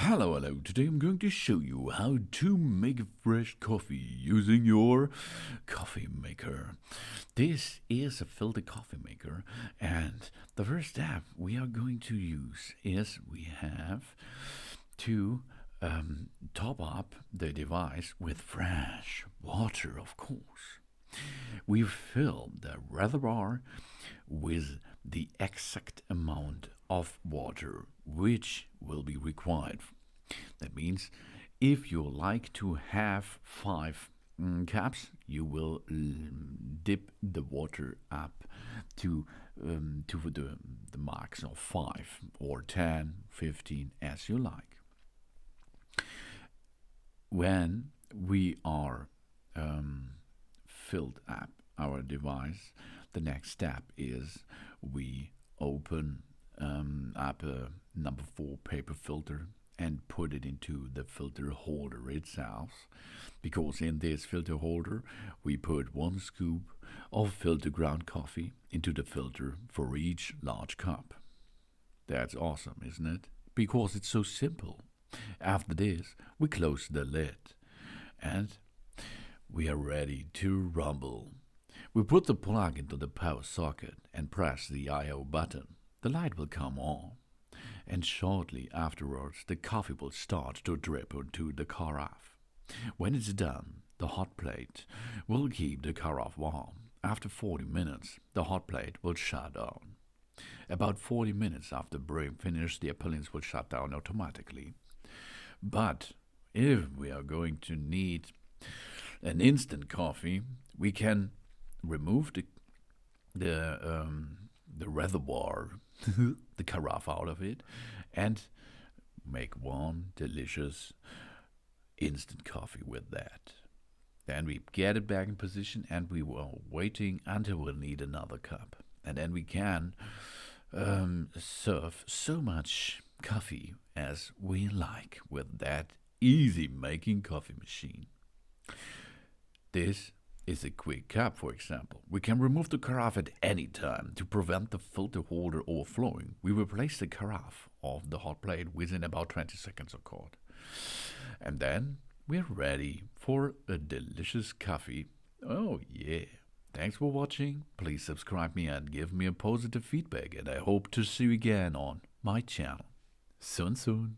Hello. Today I'm going to show you how to make fresh coffee using your coffee maker. This is a filter coffee maker, and the first step we are going to use is we have to top up the device with fresh water, of course. We fill the reservoir with the exact amount of water which will be required. That means if you like to have 5 cups, you will dip the water up to the marks of 5 or 10, 15 as you like. When we are filled up our device, the next step is we open up a number 4 paper filter and put it into the filter holder itself, because in this filter holder we put 1 scoop of filter ground coffee into the filter for each large cup. That's awesome, isn't it? Because it's so simple. After this, we close the lid and we are ready to rumble. We put the plug into the power socket and press the I/O button. The light will come on, and shortly afterwards the coffee will start to drip into the carafe. When it's done, the hot plate will keep the carafe warm. After 40 minutes, the hot plate will shut down. About 40 minutes after brewing finish, the appliance will shut down automatically. But if we are going to need an instant coffee, we can remove the reservoir, the carafe out of it, and make one delicious instant coffee with that. Then we get it back in position and we will waiting until we'll need another cup. And then we can serve so much coffee as we like with that easy making coffee machine. This is a quick cup, for example. We can remove the carafe at any time to prevent the filter holder overflowing. We replace the carafe of the hot plate within about 20 seconds, of course. And then we're ready for a delicious coffee. Oh yeah. Thanks for watching. Please subscribe me and give me a positive feedback, and I hope to see you again on my channel. Soon.